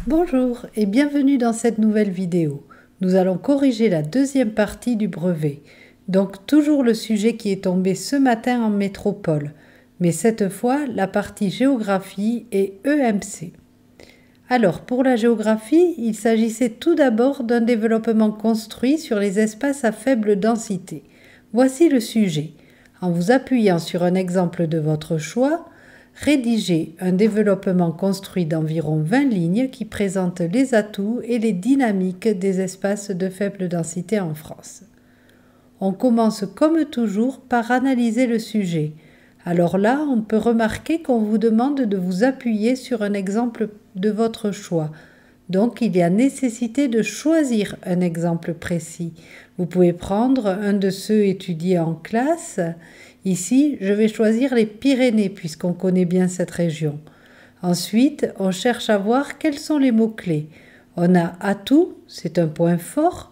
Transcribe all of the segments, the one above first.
Bonjour et bienvenue dans cette nouvelle vidéo. Nous allons corriger la deuxième partie du brevet. Donc toujours le sujet qui est tombé ce matin en métropole, mais cette fois la partie géographie et EMC. Alors pour la géographie, il s'agissait tout d'abord d'un développement construit sur les espaces à faible densité. Voici le sujet. En vous appuyant sur un exemple de votre choix, rédigez un développement construit d'environ 20 lignes qui présente les atouts et les dynamiques des espaces de faible densité en France. On commence comme toujours par analyser le sujet. Alors là, on peut remarquer qu'on vous demande de vous appuyer sur un exemple de votre choix. Donc, il y a nécessité de choisir un exemple précis. Vous pouvez prendre un de ceux étudiés en classe. Ici, je vais choisir les Pyrénées puisqu'on connaît bien cette région. Ensuite, on cherche à voir quels sont les mots-clés. On a atout, c'est un point fort,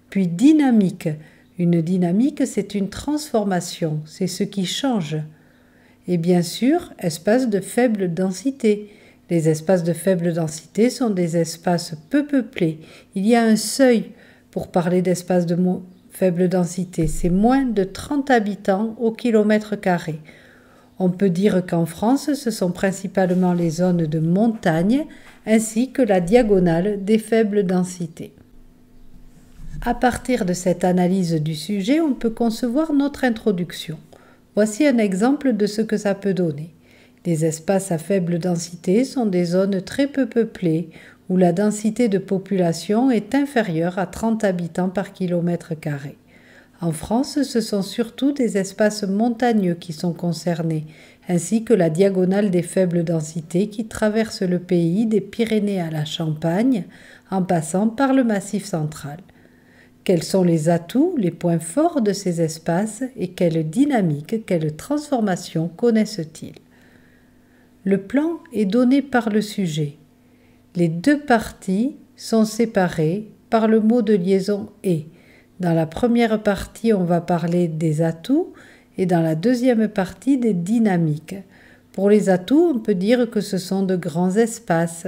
puis dynamique. Une dynamique, c'est une transformation, c'est ce qui change. Et bien sûr, espace de faible densité. Les espaces de faible densité sont des espaces peu peuplés. Il y a un seuil pour parler d'espace de faible densité. C'est moins de 30 habitants au kilomètre carré. On peut dire qu'en France, ce sont principalement les zones de montagne ainsi que la diagonale des faibles densités. À partir de cette analyse du sujet, on peut concevoir notre introduction. Voici un exemple de ce que ça peut donner. Les espaces à faible densité sont des zones très peu peuplées où la densité de population est inférieure à 30 habitants par kilomètre carré. En France, ce sont surtout des espaces montagneux qui sont concernés, ainsi que la diagonale des faibles densités qui traverse le pays des Pyrénées à la Champagne en passant par le Massif central. Quels sont les atouts, les points forts de ces espaces et quelle dynamique, quelle transformation connaissent-ils? Le plan est donné par le sujet. Les deux parties sont séparées par le mot de liaison « et ». Dans la première partie, on va parler des atouts et dans la deuxième partie des dynamiques. Pour les atouts, on peut dire que ce sont de grands espaces,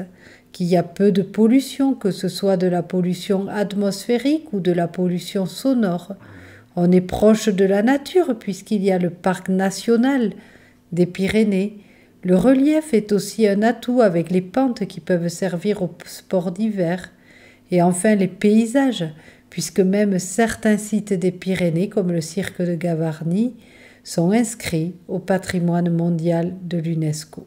qu'il y a peu de pollution, que ce soit de la pollution atmosphérique ou de la pollution sonore. On est proche de la nature puisqu'il y a le parc national des Pyrénées. Le relief est aussi un atout avec les pentes qui peuvent servir au sport d'hiver. Et enfin les paysages, puisque même certains sites des Pyrénées, comme le cirque de Gavarnie, sont inscrits au patrimoine mondial de l'UNESCO.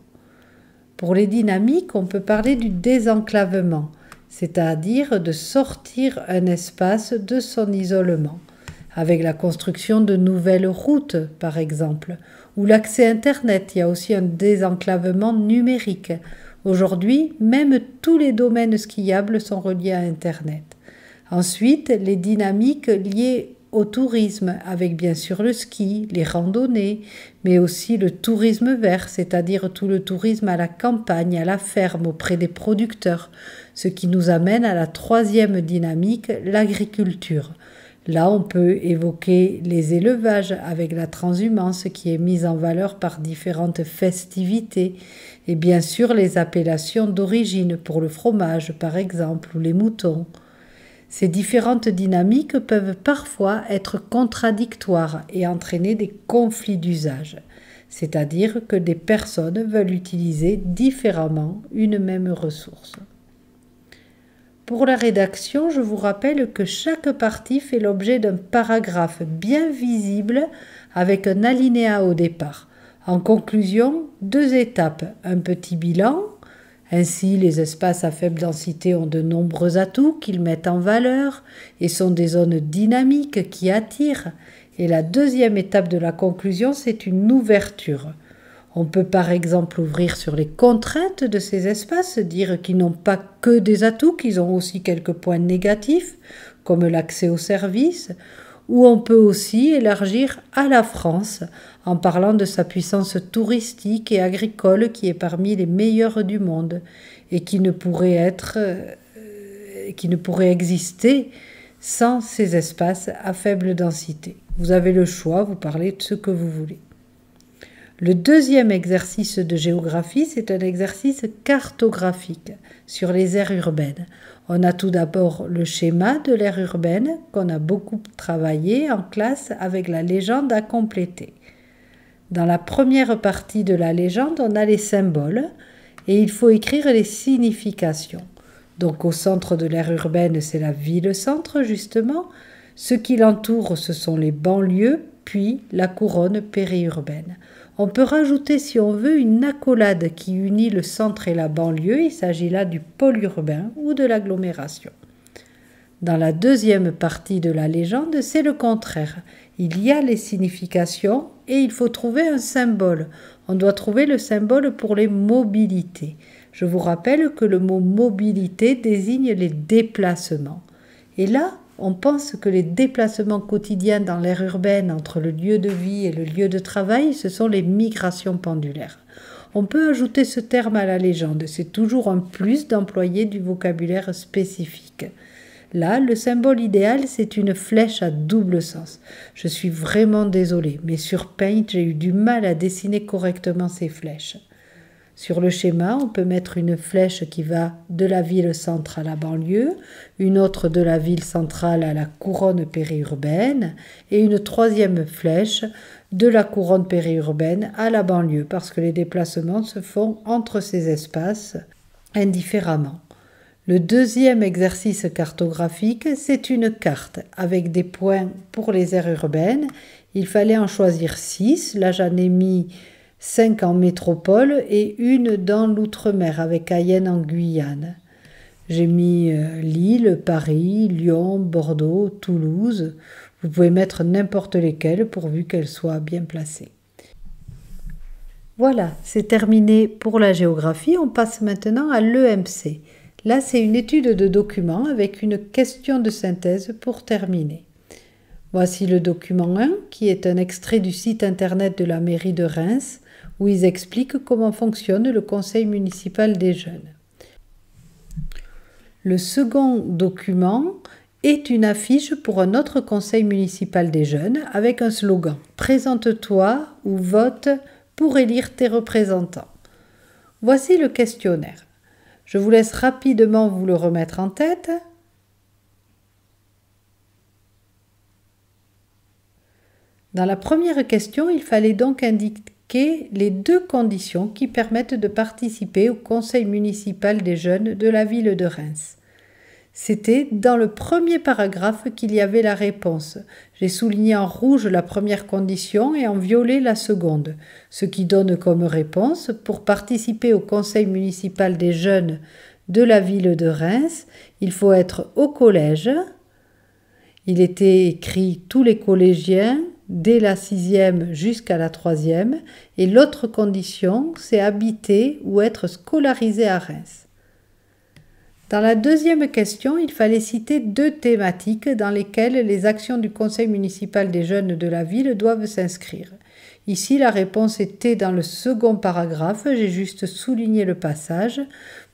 Pour les dynamiques, on peut parler du désenclavement, c'est-à-dire de sortir un espace de son isolement, avec la construction de nouvelles routes, par exemple, ou l'accès Internet. Il y a aussi un désenclavement numérique. Aujourd'hui, même tous les domaines skiables sont reliés à Internet. Ensuite, les dynamiques liées au tourisme, avec bien sûr le ski, les randonnées, mais aussi le tourisme vert, c'est-à-dire tout le tourisme à la campagne, à la ferme, auprès des producteurs, ce qui nous amène à la troisième dynamique, l'agriculture. Là, on peut évoquer les élevages avec la transhumance qui est mise en valeur par différentes festivités et bien sûr les appellations d'origine pour le fromage par exemple ou les moutons. Ces différentes dynamiques peuvent parfois être contradictoires et entraîner des conflits d'usage, c'est-à-dire que des personnes veulent utiliser différemment une même ressource. Pour la rédaction, je vous rappelle que chaque partie fait l'objet d'un paragraphe bien visible avec un alinéa au départ. En conclusion, 2 étapes, un petit bilan. Ainsi, les espaces à faible densité ont de nombreux atouts qu'ils mettent en valeur et sont des zones dynamiques qui attirent. Et la deuxième étape de la conclusion, c'est une ouverture. On peut par exemple ouvrir sur les contraintes de ces espaces, dire qu'ils n'ont pas que des atouts, qu'ils ont aussi quelques points négatifs, comme l'accès aux services, ou on peut aussi élargir à la France en parlant de sa puissance touristique et agricole qui est parmi les meilleures du monde et qui ne pourrait exister sans ces espaces à faible densité. Vous avez le choix, vous parlez de ce que vous voulez. Le deuxième exercice de géographie, c'est un exercice cartographique sur les aires urbaines. On a tout d'abord le schéma de l'aire urbaine qu'on a beaucoup travaillé en classe avec la légende à compléter. Dans la première partie de la légende, on a les symboles et il faut écrire les significations. Donc au centre de l'aire urbaine, c'est la ville-centre justement. Ce qui l'entoure, ce sont les banlieues, puis la couronne périurbaine. On peut rajouter, si on veut, une accolade qui unit le centre et la banlieue. Il s'agit là du pôle urbain ou de l'agglomération. Dans la deuxième partie de la légende, c'est le contraire. Il y a les significations et il faut trouver un symbole. On doit trouver le symbole pour les mobilités. Je vous rappelle que le mot mobilité désigne les déplacements. Et là, on pense que les déplacements quotidiens dans l'aire urbaine entre le lieu de vie et le lieu de travail, ce sont les migrations pendulaires. On peut ajouter ce terme à la légende, c'est toujours un plus d'employer du vocabulaire spécifique. Là, le symbole idéal, c'est une flèche à double sens. Je suis vraiment désolée, mais sur Paint, j'ai eu du mal à dessiner correctement ces flèches. Sur le schéma, on peut mettre une flèche qui va de la ville-centre à la banlieue, une autre de la ville centrale à la couronne périurbaine et une troisième flèche de la couronne périurbaine à la banlieue parce que les déplacements se font entre ces espaces indifféremment. Le deuxième exercice cartographique, c'est une carte avec des points pour les aires urbaines. Il fallait en choisir 6. Là, j'en ai mis 5 en métropole et une dans l'outre-mer avec Cayenne en Guyane. J'ai mis Lille, Paris, Lyon, Bordeaux, Toulouse. Vous pouvez mettre n'importe lesquelles pourvu qu'elles soient bien placées. Voilà, c'est terminé pour la géographie. On passe maintenant à l'EMC. Là, c'est une étude de document avec une question de synthèse pour terminer. Voici le document 1 qui est un extrait du site internet de la mairie de Reims où ils expliquent comment fonctionne le conseil municipal des jeunes. Le second document est une affiche pour un autre conseil municipal des jeunes avec un slogan « Présente-toi ou vote pour élire tes représentants ». Voici le questionnaire. Je vous laisse rapidement vous le remettre en tête. Dans la première question, il fallait donc indiquer les 2 conditions qui permettent de participer au conseil municipal des jeunes de la ville de Reims. C'était dans le premier paragraphe qu'il y avait la réponse. J'ai souligné en rouge la première condition et en violet la seconde, ce qui donne comme réponse, pour participer au conseil municipal des jeunes de la ville de Reims, il faut être au collège. Il était écrit tous les collégiens, dès la 6e jusqu'à la 3e, et l'autre condition, c'est habiter ou être scolarisé à Reims. Dans la deuxième question, il fallait citer 2 thématiques dans lesquelles les actions du conseil municipal des jeunes de la ville doivent s'inscrire. Ici, la réponse était dans le second paragraphe, j'ai juste souligné le passage.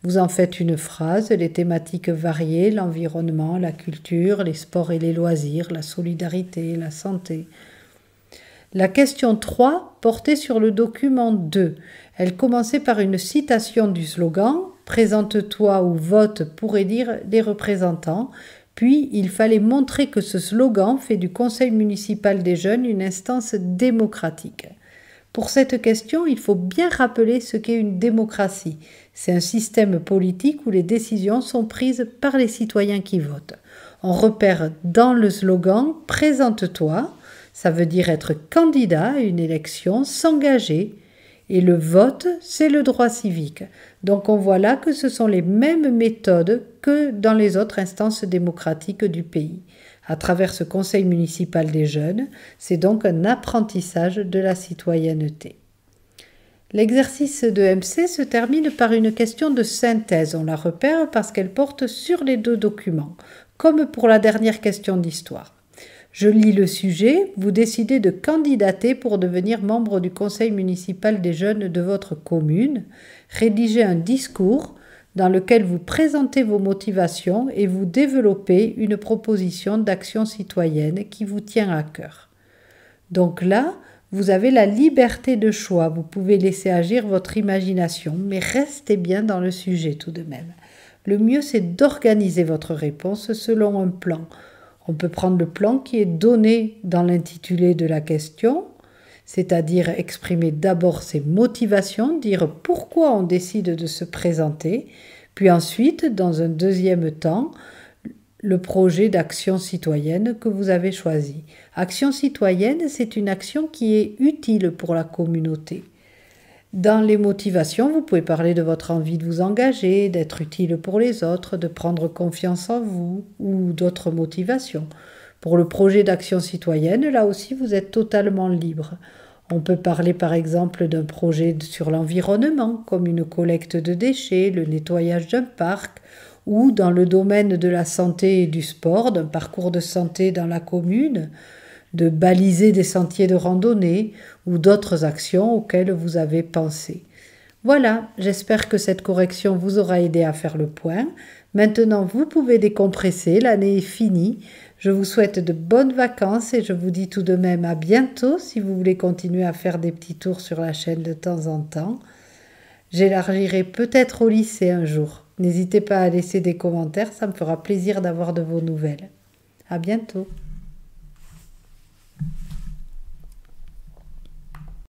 Vous en faites une phrase, les thématiques variées, l'environnement, la culture, les sports et les loisirs, la solidarité, la santé. La question 3 portait sur le document 2. Elle commençait par une citation du slogan « Présente-toi ou vote pour élire des représentants ». Puis, il fallait montrer que ce slogan fait du conseil municipal des jeunes une instance démocratique. Pour cette question, il faut bien rappeler ce qu'est une démocratie. C'est un système politique où les décisions sont prises par les citoyens qui votent. On repère dans le slogan « Présente-toi ». Ça veut dire être candidat à une élection, s'engager. Et le vote, c'est le droit civique. Donc on voit là que ce sont les mêmes méthodes que dans les autres instances démocratiques du pays. À travers ce conseil municipal des jeunes, c'est donc un apprentissage de la citoyenneté. L'exercice de MC se termine par une question de synthèse. On la repère parce qu'elle porte sur les 2 documents, comme pour la dernière question d'histoire. Je lis le sujet, vous décidez de candidater pour devenir membre du conseil municipal des jeunes de votre commune. Rédigez un discours dans lequel vous présentez vos motivations et vous développez une proposition d'action citoyenne qui vous tient à cœur. Donc là, vous avez la liberté de choix. Vous pouvez laisser agir votre imagination, mais restez bien dans le sujet tout de même. Le mieux, c'est d'organiser votre réponse selon un plan. On peut prendre le plan qui est donné dans l'intitulé de la question, c'est-à-dire exprimer d'abord ses motivations, dire pourquoi on décide de se présenter, puis ensuite, dans un deuxième temps, le projet d'action citoyenne que vous avez choisi. Action citoyenne, c'est une action qui est utile pour la communauté. Dans les motivations, vous pouvez parler de votre envie de vous engager, d'être utile pour les autres, de prendre confiance en vous ou d'autres motivations. Pour le projet d'action citoyenne, là aussi, vous êtes totalement libre. On peut parler par exemple d'un projet sur l'environnement, comme une collecte de déchets, le nettoyage d'un parc, ou dans le domaine de la santé et du sport, d'un parcours de santé dans la commune, de baliser des sentiers de randonnée ou d'autres actions auxquelles vous avez pensé. Voilà, j'espère que cette correction vous aura aidé à faire le point. Maintenant, vous pouvez décompresser, l'année est finie. Je vous souhaite de bonnes vacances et je vous dis tout de même à bientôt si vous voulez continuer à faire des petits tours sur la chaîne de temps en temps. J'élargirai peut-être au lycée un jour. N'hésitez pas à laisser des commentaires, ça me fera plaisir d'avoir de vos nouvelles. À bientôt.